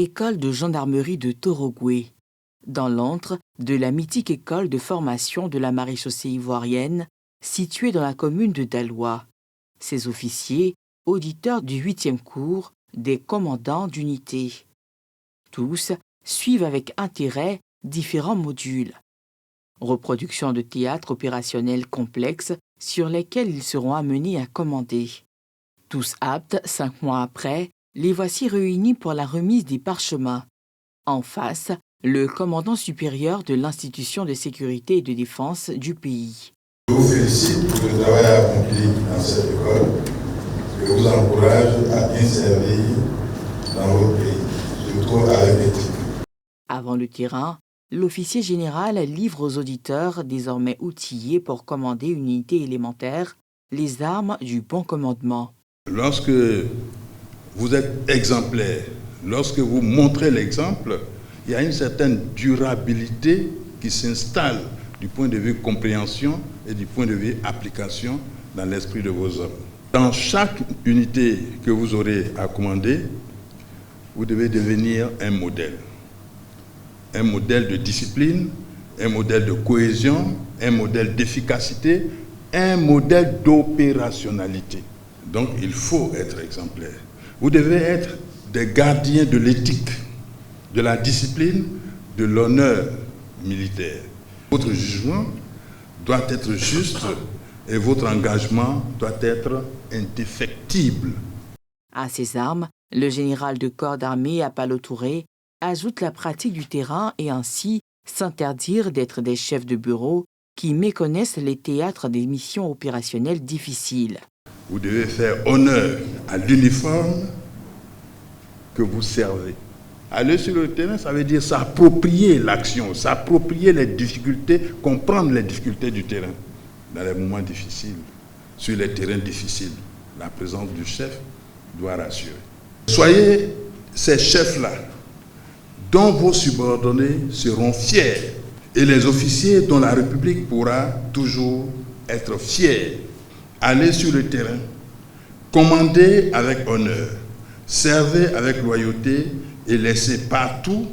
école de gendarmerie de Torogwe, dans l'antre de la mythique école de formation de la maréchaussée ivoirienne, située dans la commune de Daloa. Ses officiers, auditeurs du 8e cours, des commandants d'unité. Tous suivent avec intérêt différents modules. Reproduction de théâtre opérationnel complexe sur lesquels ils seront amenés à commander. Tous aptes, 5 mois après, les voici réunis pour la remise des parchemins. En face, le commandant supérieur de l'institution de sécurité et de défense du pays. Je vous félicite pour le travail accompli dans cette école. Je vous encourage à bien servir dans votre pays, surtout avec l'éthique. Avant le terrain, l'officier général livre aux auditeurs, désormais outillés pour commander une unité élémentaire, les armes du bon commandement. Lorsque vous êtes exemplaire, lorsque vous montrez l'exemple, il y a une certaine durabilité qui s'installe du point de vue compréhension et du point de vue application dans l'esprit de vos hommes. Dans chaque unité que vous aurez à commander, vous devez devenir un modèle de discipline, un modèle de cohésion, un modèle d'efficacité, un modèle d'opérationnalité. Donc il faut être exemplaire. Vous devez être des gardiens de l'éthique, de la discipline, de l'honneur militaire. Votre jugement doit être juste et votre engagement doit être indéfectible. À ces armes, le général de corps d'armée Apalo Touré ajoute la pratique du terrain et ainsi s'interdire d'être des chefs de bureau qui méconnaissent les théâtres des missions opérationnelles difficiles. Vous devez faire honneur à l'uniforme que vous servez. Aller sur le terrain, ça veut dire s'approprier l'action, s'approprier les difficultés, comprendre les difficultés du terrain. Dans les moments difficiles, sur les terrains difficiles, la présence du chef doit rassurer. Soyez ces chefs-là dont vos subordonnés seront fiers et les officiers dont la République pourra toujours être fière. Allez sur le terrain, commandez avec honneur, servez avec loyauté et laissez partout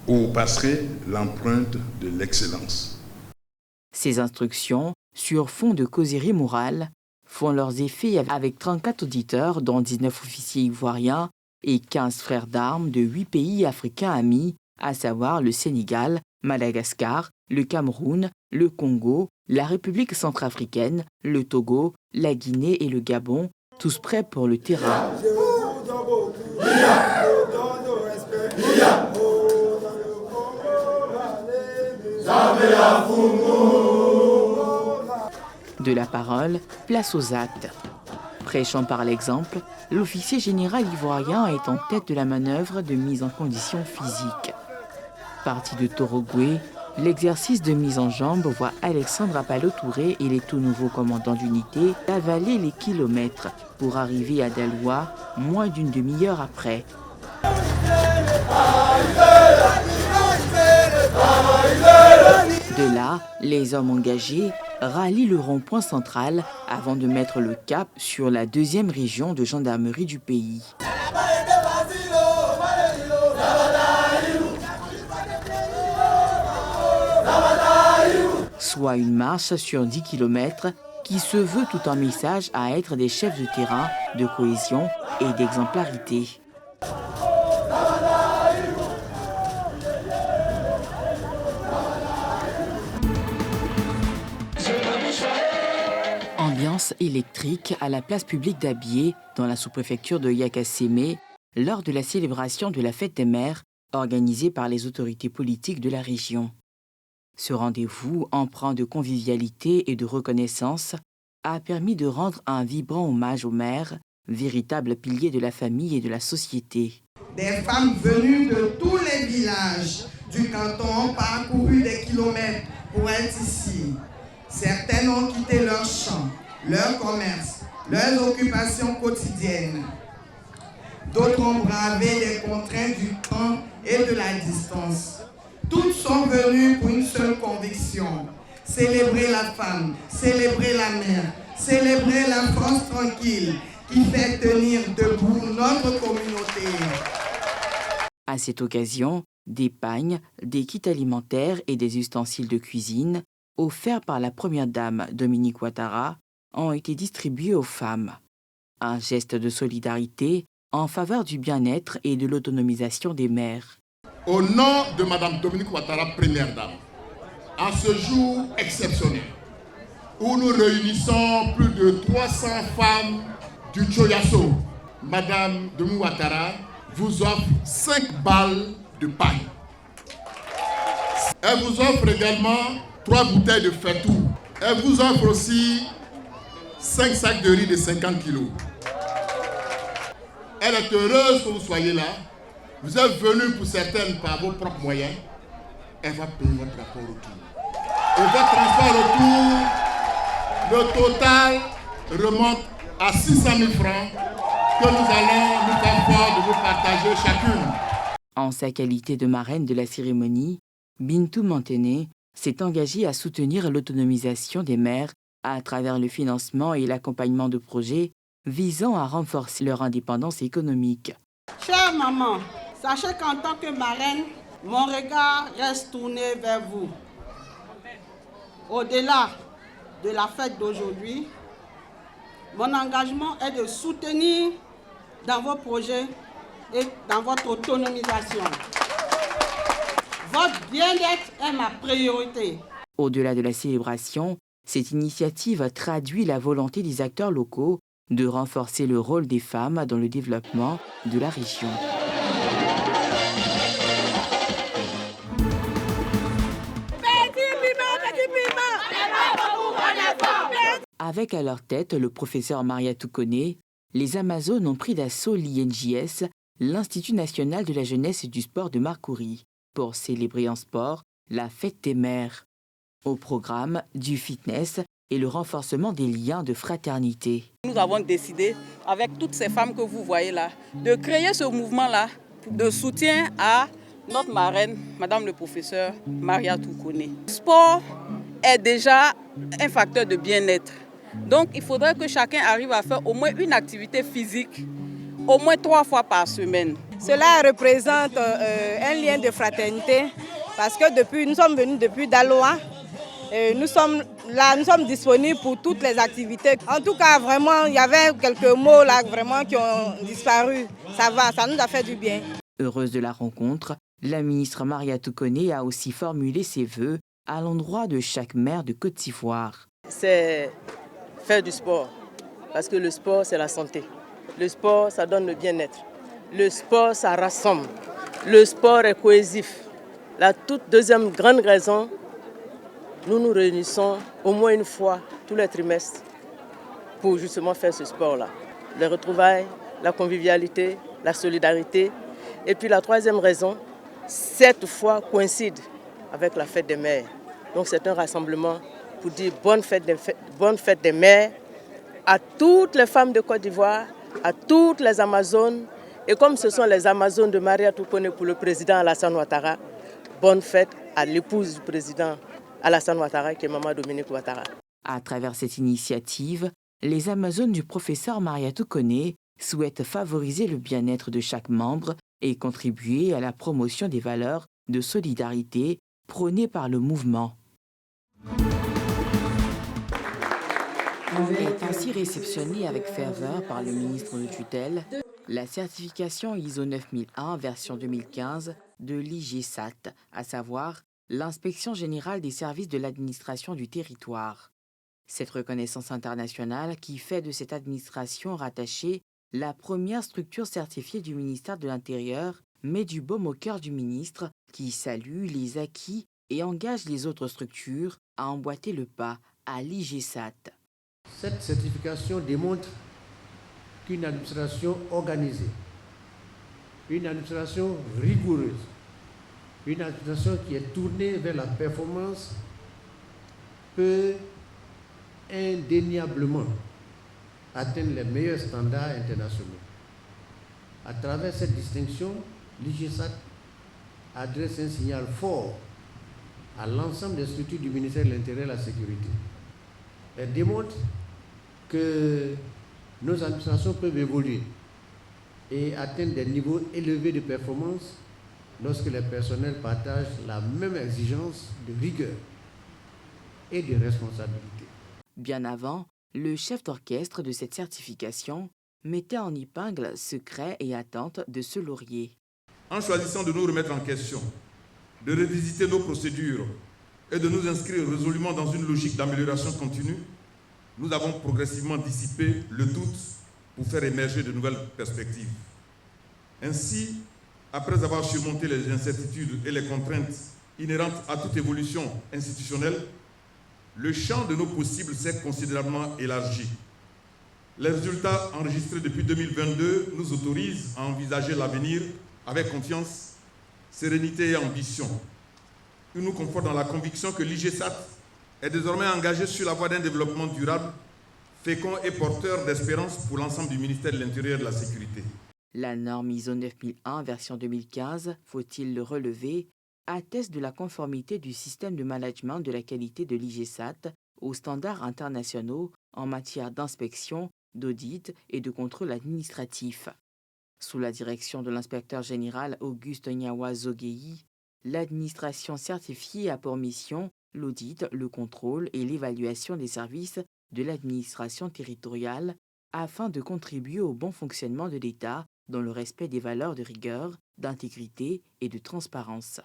où vous passerez l'empreinte de l'excellence. Ces instructions, sur fond de causerie morale, font leurs effets avec 34 auditeurs, dont 19 officiers ivoiriens et 15 frères d'armes de 8 pays africains amis, à savoir le Sénégal, Madagascar, le Cameroun, le Congo, la République centrafricaine, le Togo, la Guinée et le Gabon, tous prêts pour le terrain. De la parole, place aux actes. Prêchant par l'exemple, l'officier général ivoirien est en tête de la manœuvre de mise en condition physique. Parti de Torogwe, l'exercice de mise en jambe voit Alexandre Apalo Touré et les tout nouveaux commandants d'unité avaler les kilomètres pour arriver à Daloa moins d'une demi-heure après. De là, les hommes engagés rallient le rond-point central avant de mettre le cap sur la 2e région de gendarmerie du pays. Soit une marche sur 10 km qui se veut tout un message à être des chefs de terrain, de cohésion et d'exemplarité. Ambiance électrique à la place publique d'Abié, dans la sous-préfecture de Yakasseme, lors de la célébration de la fête des mères organisée par les autorités politiques de la région. Ce rendez-vous, empreint de convivialité et de reconnaissance, a permis de rendre un vibrant hommage aux mères, véritables piliers de la famille et de la société. Des femmes venues de tous les villages du canton ont parcouru des kilomètres pour être ici. Certaines ont quitté leurs champs, leur commerce, leurs occupations quotidiennes. D'autres ont bravé les contraintes du temps et de la distance. Toutes sont venues pour une seule conviction: célébrer la femme, célébrer la mère, célébrer la France tranquille qui fait tenir debout notre communauté. À cette occasion, des pagnes, des kits alimentaires et des ustensiles de cuisine, offerts par la première dame Dominique Ouattara, ont été distribués aux femmes. Un geste de solidarité en faveur du bien-être et de l'autonomisation des mères. Au nom de Mme Dominique Ouattara, première dame, en ce jour exceptionnel, où nous réunissons plus de 300 femmes du Tchoyasso, Mme Dominique Ouattara vous offre 5 balles de paille. Elle vous offre également 3 bouteilles de faitout. Elle vous offre aussi 5 sacs de riz de 50 kilos. Elle est heureuse que vous soyez là. Vous êtes venus pour certaines par vos propres moyens. Elle va payer votre transport retour. Et votre transport retour, le total remonte à 600 000 francs que nous allons nous faire fort de vous partager chacune. En sa qualité de marraine de la cérémonie, Bintou Mantene s'est engagée à soutenir l'autonomisation des mères à travers le financement et l'accompagnement de projets visant à renforcer leur indépendance économique. Chère maman, sachez qu'en tant que marraine, mon regard reste tourné vers vous. Au-delà de la fête d'aujourd'hui, mon engagement est de soutenir dans vos projets et dans votre autonomisation. Votre bien-être est ma priorité. Au-delà de la célébration, cette initiative traduit la volonté des acteurs locaux de renforcer le rôle des femmes dans le développement de la région. Avec à leur tête le professeur Mariatou Koné, les Amazones ont pris d'assaut l'INJS, l'Institut national de la jeunesse et du sport de Marcouri, pour célébrer en sport la fête des mères. Au programme, du fitness et le renforcement des liens de fraternité. Nous avons décidé, avec toutes ces femmes que vous voyez là, de créer ce mouvement-là de soutien à notre marraine, Madame le professeur Mariatou Koné. Le sport est déjà un facteur de bien-être. Donc il faudrait que chacun arrive à faire au moins une activité physique, au moins 3 fois par semaine. Cela représente un lien de fraternité parce que nous sommes venus depuis Daloa. Nous sommes là, nous sommes disponibles pour toutes les activités. En tout cas, vraiment, il y avait quelques mots là vraiment qui ont disparu. Ça va, ça nous a fait du bien. Heureuse de la rencontre, la ministre Mariatou Koné a aussi formulé ses vœux à l'endroit de chaque mère de Côte d'Ivoire. C'est faire du sport, parce que le sport, c'est la santé. Le sport, ça donne le bien-être. Le sport, ça rassemble. Le sport est cohésif. La toute deuxième grande raison, nous nous réunissons au moins une fois tous les trimestres pour justement faire ce sport-là. Les retrouvailles, la convivialité, la solidarité. Et puis la troisième raison, cette fois coïncide avec la fête des mères. Donc c'est un rassemblement pour dire bonne fête des mères à toutes les femmes de Côte d'Ivoire, à toutes les Amazones. Et comme ce sont les Amazones de Mariatou Koné pour le président Alassane Ouattara, bonne fête à l'épouse du président Alassane Ouattara, qui est Maman Dominique Ouattara. À travers cette initiative, les Amazones du professeur Mariatou Koné souhaitent favoriser le bien-être de chaque membre et contribuer à la promotion des valeurs de solidarité prônées par le mouvement. Est ainsi réceptionnée avec ferveur par le ministre de tutelle la certification ISO 9001 version 2015 de l'IGSAT, à savoir l'Inspection générale des services de l'administration du territoire. Cette reconnaissance internationale qui fait de cette administration rattachée la première structure certifiée du ministère de l'Intérieur met du baume au cœur du ministre qui salue les acquis et engage les autres structures à emboîter le pas à l'IGSAT. Cette certification démontre qu'une administration organisée, une administration rigoureuse, une administration qui est tournée vers la performance peut indéniablement atteindre les meilleurs standards internationaux. À travers cette distinction, l'IGSAT adresse un signal fort à l'ensemble des structures du ministère de l'Intérieur et de la Sécurité. Elle démontre que nos administrations peuvent évoluer et atteindre des niveaux élevés de performance lorsque les personnels partagent la même exigence de rigueur et de responsabilité. Bien avant, le chef d'orchestre de cette certification mettait en épingle secrets et attentes de ce laurier. En choisissant de nous remettre en question, de revisiter nos procédures et de nous inscrire résolument dans une logique d'amélioration continue, nous avons progressivement dissipé le doute pour faire émerger de nouvelles perspectives. Ainsi, après avoir surmonté les incertitudes et les contraintes inhérentes à toute évolution institutionnelle, le champ de nos possibles s'est considérablement élargi. Les résultats enregistrés depuis 2022 nous autorisent à envisager l'avenir avec confiance, sérénité et ambition. Ils nous confortent dans la conviction que l'IGSAT est désormais engagé sur la voie d'un développement durable, fécond et porteur d'espérance pour l'ensemble du ministère de l'Intérieur et de la Sécurité. La norme ISO 9001 version 2015, faut-il le relever, atteste de la conformité du système de management de la qualité de l'IGSAT aux standards internationaux en matière d'inspection, d'audit et de contrôle administratif. Sous la direction de l'inspecteur général Auguste Nyawa Zogueyi, l'administration certifiée a pour mission l'audit, le contrôle et l'évaluation des services de l'administration territoriale afin de contribuer au bon fonctionnement de l'État dans le respect des valeurs de rigueur, d'intégrité et de transparence.